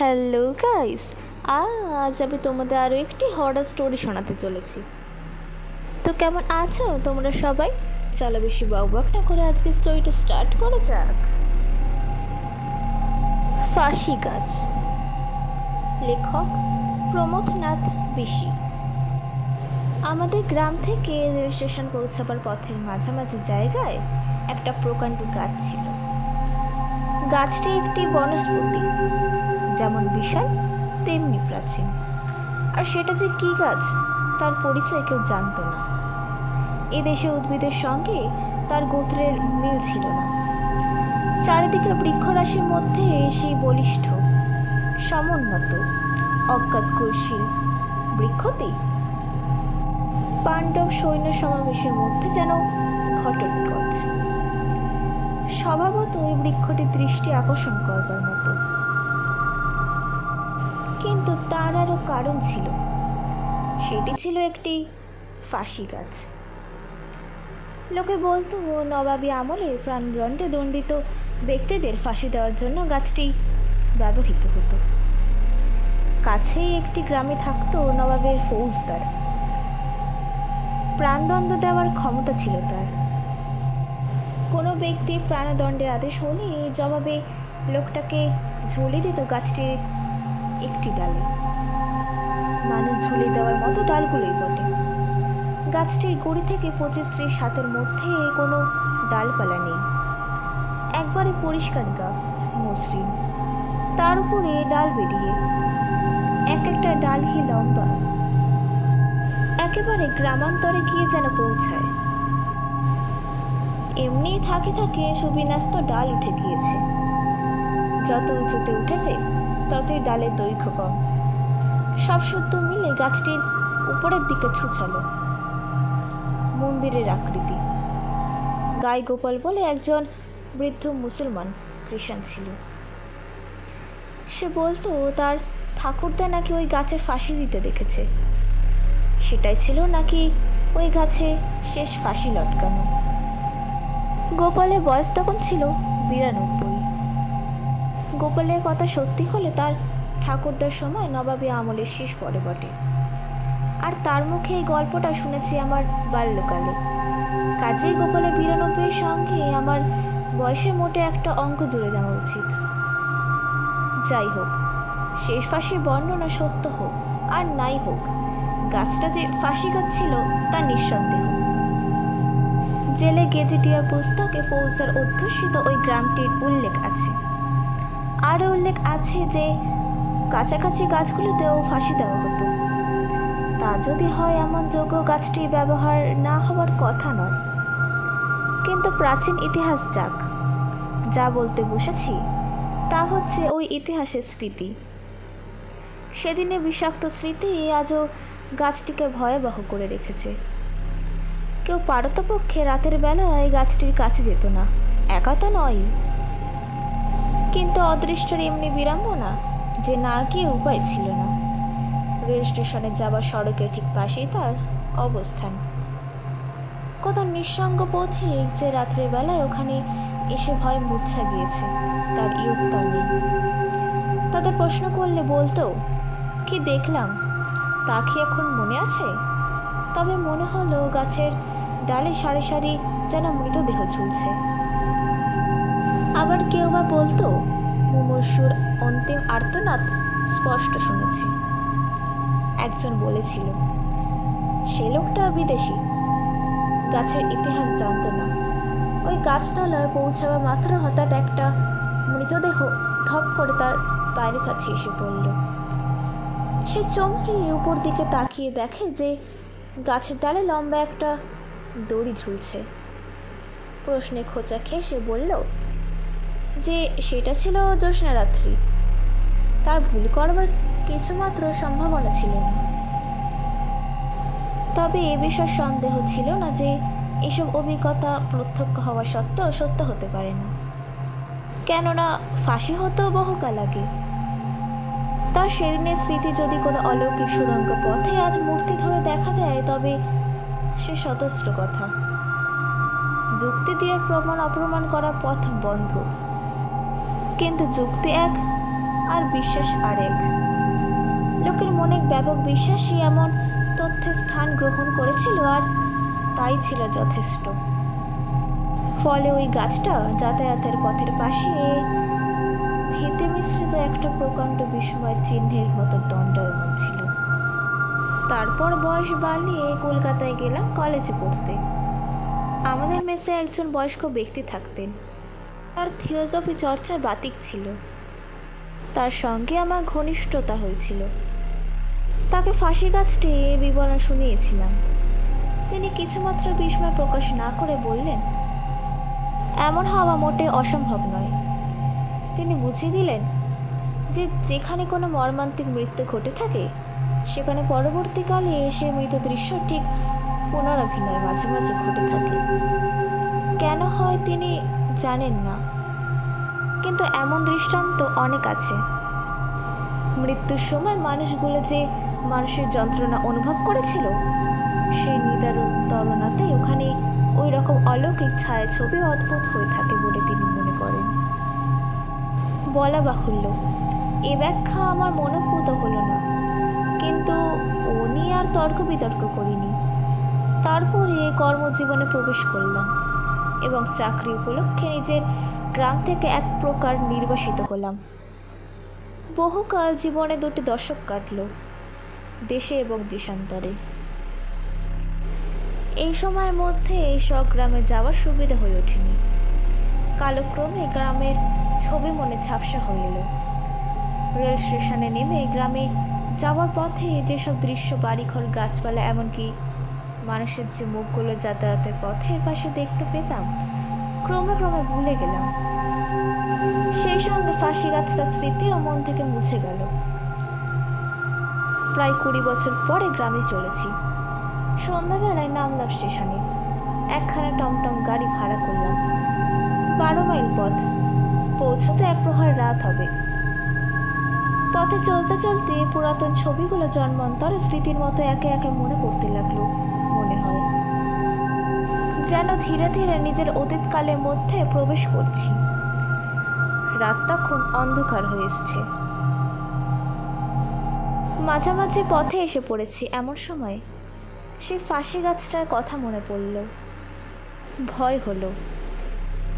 Hello guys, আজ আমি তোমাদের আরও একটি হরর স্টোরি শোনাতে চলেছি। তো কেমন আছো তোমরা সবাই? চলো বেশি বকবক না করে আজকে স্টোরিটা স্টার্ট করা যাক। ফাঁসি গাছ, লেখক প্রমথনাথ বিশি। আমাদের গ্রাম থেকে রেল স্টেশন পৌঁছাবার পথের মাঝামাঝি জায়গায় একটা প্রকাণ্ড গাছ ছিল। গাছটি একটি বনস্পতি, যেমন বিশাল তেমনি প্রাচীন। আর সেটা যে কী গাছ তার পরিচয় কেউ জানত না। এদেশে উদ্ভিদের সঙ্গে তার গোত্রের মিল ছিল না। চারিদিকে বৃক্ষরাশির মধ্যে সেই বলিষ্ঠ, সমুন্নত, অজ্ঞাতকুশীল বৃক্ষটি পাণ্ডব সৈন্য সমাবেশের মধ্যে যেন ঘটন করছে। স্বভাবত ওই বৃক্ষটি দৃষ্টি আকর্ষণ করবার মতো, কিন্তু তার আরও কারণ ছিল। সেটি ছিল একটি ফাঁসি গাছ। লোকে বলতো নবাবী আমলে প্রাণদণ্ডে দণ্ডিত ব্যক্তিদের ফাঁসি দেওয়ার জন্য গাছটি ব্যবহৃত হতো। কাছেই একটি গ্রামে থাকতো নবাবের ফৌজদার। প্রাণদণ্ড দেওয়ার ক্ষমতা ছিল তার। কোনো ব্যক্তি প্রাণদণ্ডের আদেশ হলে জবাবে লোকটাকে ঝুলিয়ে দিত গাছটির একটি ডালে। মানুষ ঝুলিয়ে দেওয়ার মতো ডালগুলোই বটে। গাছটির গুড়ি থেকে 25-30 হাতের মধ্যে কোনো ডালপালা নেই। একবারে পরিষ্কার গা, মসৃণ, তার উপরে ডাল বেরিয়ে, এক একটা ডাল কি লম্বা, একেবারে গ্রামান্তরে গিয়ে যেন পৌঁছায়। এমনি থাকে থাকে সুবিন্যস্ত ডাল উঠে গিয়েছে। যত উঁচুতে উঠেছে ততই ডালের দৈর্ঘ্য কম। সব সত্য মিলে গাছটির উপরের দিকে ছুঁচালো। মন্দিরের আকৃতি। গাই গোপাল বলে একজন বৃদ্ধ মুসলমান খ্রিস্টান ছিল। সে বলতো তার ঠাকুরদা নাকি ওই গাছে ফাঁসি দিতে দেখেছে। সেটাই ছিল নাকি ওই গাছে শেষ ফাঁসি লটকানো। গোপালের বয়স তখন ছিল 92। গোপালের কথা সত্যি হলে তার ঠাকুরদার সময় নবাবী আমলের শেষ পরে বটে। আর তার মুখে এই গল্পটা শুনেছি আমার বাল্যকালে। কাজেই গোপালের 92-এর সঙ্গে আমার বয়সে মোটে একটা অঙ্ক জুড়ে দেওয়া উচিত। যাই হোক, শেষ ফাঁসির বর্ণনা সত্য হোক আর নাই হোক, গাছটা যে ফাঁসি গাছ ছিল তা নিঃসন্দেহ। জেলে গেজেটিয়ার পুস্তকে ফৌজদার অধ্যুষিত ওই গ্রামটির উল্লেখ আছে। আরও উল্লেখ আছে যে কাছাকাছি গাছগুলোতেও ফাঁসি দেওয়া হতো। তা যদি হয়, এমন যোগ্য গাছটি ব্যবহার না হওয়ার কথা নয়। কিন্তু প্রাচীন ইতিহাস যাক, যা বলতে বসেছি তা হচ্ছে ওই ইতিহাসের স্মৃতি। সেদিনের বিষাক্ত স্মৃতি আজও গাছটিকে ভয়াবহ করে রেখেছে। কেউ পারতপক্ষে রাতের বেলায় গাছটির কাছে যেত না, একা তো নয়। কিন্তু অদৃষ্টের এমনি বিড়ম্বনা যে না গিয়ে উপায় ছিল না। রেল স্টেশনে যাবার সড়কের ঠিক পাশেই তার অবস্থান। কত নিঃসঙ্গ পথিক যে রাত্রের বেলায় ওখানে এসে ভয় মূর্ছা গিয়েছে, তার ইয়ত্তা নেই। তাদের প্রশ্ন করলে বলতো, কি দেখলাম তা কি এখন মনে আছে? তবে মনে হলো গাছের ডালে সারি সারি যেন মৃতদেহ ঝুলছে। আবার কেউ বা বলতো মুমূর্ষুর অন্তিম আর্তনাদ স্পষ্ট শুনেছে। একজন বলেছিল সে লোকটা বিদেশি, গাছের ইতিহাস জানত না। ওই গাছতলায় পৌঁছাবা মাত্র হঠাৎ একটা মৃতদেহ ধপ করে তার পায়ের কাছে এসে পড়ল। সে চমকে উপর দিকে তাকিয়ে দেখে যে গাছের ডালে লম্বা একটা দড়ি ঝুলছে। প্রশ্নে খোঁচা খেয়ে সে বলল যে সেটা ছিল জ্যোৎস্না রাত্রি। তার ভুল করবার কিছুমাত্র সম্ভাবনা ছিল না। তবে এ বিষয়ে সন্দেহ ছিল না যে এসব অভিজ্ঞতা প্রত্যক্ষ হওয়া সত্ত্বেও সত্য হতে পারে না, কেননা ফাঁসি হতেও বহুকাল আগে। তার সেদিনের স্মৃতি যদি কোনো অলৌকিক সুড়ঙ্গ পথে আজ মূর্তি ধরে দেখা দেয়, তবে সে স্বতন্ত্র কথা। যুক্তি দিয়ে প্রমাণ অপ্রমাণ করা পথ বন্ধ। কিন্তু যুক্তি এক আর বিশ্বাস আরেক। লোকের মনে ব্যাপক বিশ্বাসী এমন তথ্যের স্থান গ্রহণ করেছিল, আর তাই ছিল যথেষ্ট। ফলে ওই গাছটা যাতায়াতের পথের পাশে ভীতি মিশ্রিত একটা প্রকাণ্ড বিস্ময় চিহ্নের মতো দণ্ডায়মান ছিল। তারপর বয়স বাড়িয়ে কলকাতায় গেলাম কলেজে পড়তে। আমাদের মেসে একজন বয়স্ক ব্যক্তি থাকতেন। তার থিওসফি চর্চার বাতিক ছিল। তার সঙ্গে আমার ঘনিষ্ঠতা হয়েছিল। তাকে ফাঁসি গাছটি বিবরণ শুনিয়েছিলাম। তিনি কিছুমাত্র বিস্ময় প্রকাশ না করে বললেন, এমন হওয়া মোটে অসম্ভব নয়। তিনি বুঝিয়ে দিলেন যে যেখানে কোনো মর্মান্তিক মৃত্যু ঘটে থাকে, সেখানে পরবর্তীকালে সে মৃত দৃশ্য ঠিক পুনরাভিনয় মাঝে মাঝে ঘটে থাকে। কেন হয় তিনি জানেন না, কিন্তু এমন দৃষ্টান্ত অনেক আছে। মৃত্যুর সময় মানুষগুলো যে মানসিক যন্ত্রণা অনুভব করেছিল, সেই নিদারুণ তুলনাতেই ওখানে ওই রকম অলৌকিক ছায়াছবি অদ্ভুত হয়ে থাকে বলে তিনি মনে করেন। বলা বাহুল্য, এ ব্যাখ্যা আমার মনোভূত হলো না, কিন্তু ও নিয়ে আর তর্ক বিতর্ক করিনি। তারপরে কর্মজীবনে প্রবেশ করলাম এবং চাকরি উপলক্ষে নিজের গ্রাম থেকে এক প্রকার নির্বাসিত হলাম। বহুকাল জীবনে 2টি দশক কাটল, দেশে এবং দেশান্তরে। এই সময়ের মধ্যে স্বগ্রামে যাওয়ার সুবিধা হয়ে ওঠেনি। কালক্রমে গ্রামের ছবি মনে ঝাপসা হয়ে এলো। রেল স্টেশনে নেমে গ্রামে যাওয়ার পথে যেসব দৃশ্য, বাড়িঘর, গাছপালা, এমনকি মানুষের যে মুখগুলো যাতায়াতের পথের পাশে দেখতে পেতাম, ক্রমে ক্রমে ভুলে গেলাম। সেই সঙ্গে ফাঁসি গাছটার স্মৃতিও মন থেকে মুছে গেল। প্রায় 20 বছর পরে গ্রামে চলেছি। সন্ধ্যাবেলায় নামলাম স্টেশনে। একখানা টমটম গাড়ি ভাড়া করলাম। 12 মাইল পথ, পৌঁছতে 1 প্রহর রাত হবে। পথে চলতে চলতে পুরাতন ছবিগুলো জন্মান্তরে স্মৃতির মতো একে একে মনে পড়তে লাগলো। মনে হয় যেন ধীরে ধীরে নিজের অতীতকালের মধ্যে প্রবেশ করছি। রাত তখন অন্ধকার হয়ে এসছে। মাঝামাঝি পথে এসে পড়েছি। এমন সময় সেই ফাঁসি গাছটার কথা মনে পড়ল। ভয় হলো।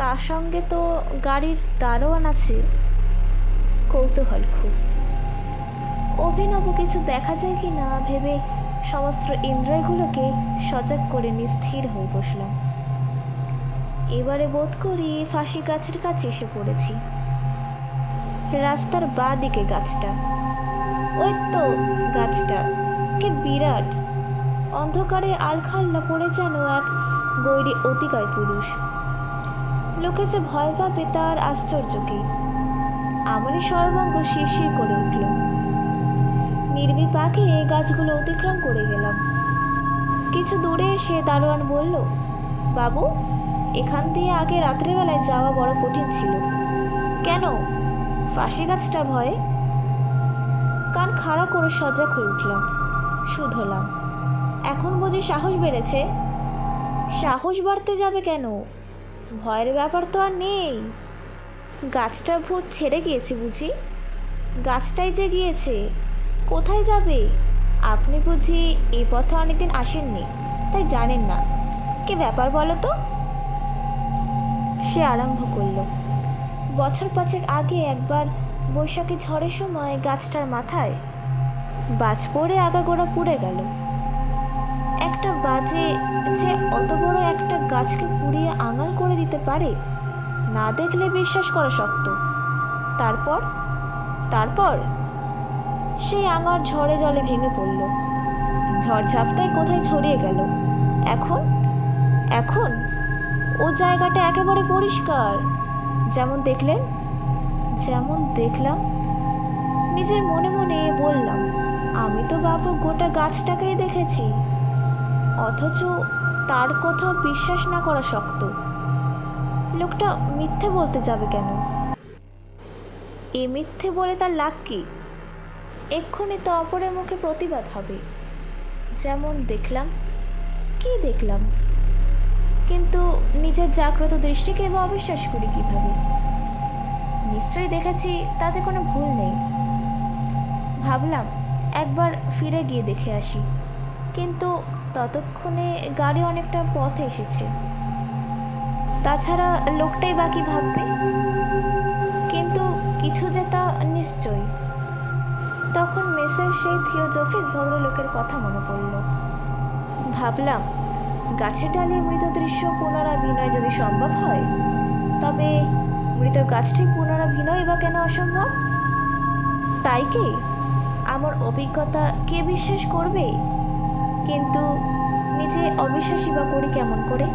তার সঙ্গে তো গাড়ির দারোয়ান আছে। কৌতূহল খুব। অভিনব কিছু দেখা যায় কি না ভেবে সমস্ত ইন্দ্রিয়গুলোকে সজাগ করে নিয়ে স্থির হয়ে বসলাম। এবারে বোধ করি ফাঁসি গাছের কাছে এসে পড়েছি। রাস্তার বাঁ দিকে গাছটা। ওই তো গাছটা, কি বিরাট! অন্ধকারে আলখাল্লা পড়ে যেন এক গৈরী অতিকায় পুরুষ। লোকে যে ভয় পাবে তার আশ্চর্য কি! আমারই সর্বাঙ্গ শিরশির করে উঠল। নির্বিপাকে গাছগুলো অতিক্রম করে গেলাম। কিছু দূরে এসে দারোয়ান বলল, বাবু, এখান দিয়ে আগে রাত্রেবেলায় যাওয়া বড় কঠিন ছিল। কেন? ফাঁসি গাছটা ভয়ে? কান খাড়া করে সজাগ হয়ে উঠলাম। শুধলাম, এখন বুঝি সাহস বেড়েছে? সাহস বাড়তে যাবে কেন? ভয়ের ব্যাপার তো আর নেই। গাছটা ভূত ছেড়ে গিয়েছে বুঝি? গাছটাই যে গিয়েছে, কোথায় যাবে? আপনি বুঝি এই পথে অনেকদিন আসেননি, তাই জানেন না। কি ব্যাপার বলো তো? সে আরম্ভ করল। বছর 5 আগে একবার বৈশাখী ঝড়ের সময় গাছটার মাথায় বাজ পড়ে আগাগোড়া পুড়ে গেল। একটা বাজে যে অত বড় একটা গাছকে পুড়িয়ে আঙাল করে দিতে পারে, না দেখলে বিশ্বাস করা শক্ত। তারপর তারপর সেই আঙার ঝড়ে জলে ভেঙে পড়ল। ঝড়ঝাপটায় কোথায় ছড়িয়ে গেল। এখন এখন ও জায়গাটা একেবারে পরিষ্কার। যেমন দেখলেন? যেমন দেখলাম। নিজের মনে মনে বললাম, আমি তো বাবু গোটা গাছটাকেই দেখেছি, অথচ তার কোথাও বিশ্বাস না করা শক্ত। লোকটা মিথ্যে বলতে যাবে কেন? এ মিথ্যে বলে তার লাভ কি? এক্ষুনি তো অপরের মুখে প্রতিবাদ হবে। যেমন দেখলাম। কি দেখলাম? কিন্তু নিজের জাগ্রত দৃষ্টিকে বা অবিশ্বাস করি কিভাবে? নিশ্চয়ই দেখেছি, তাতে কোনো ভুল নেই। ভাবলাম একবার ফিরে গিয়ে দেখে আসি, কিন্তু ততক্ষণে গাড়ি অনেকটা পথে এসেছে। তাছাড়া লোকটাই বাকি ভাববে, কিন্তু কিছু যে তা নিশ্চয়ই। তখন মেসের সেই থিওজফিস ভদ্রলোকের কথা মনে পড়ল। ভাবলাম গাছের ডালে মৃত দৃশ্য পুনরাভিনয় যদি সম্ভব হয়, তবে মৃত গাছটি পুনরাভিনয় বা কেন অসম্ভব? তাই কি আমার অভিজ্ঞতা কে বিশ্বাস করবে? কিন্তু নিজে অবিশ্বাসী বা করি কেমন করে?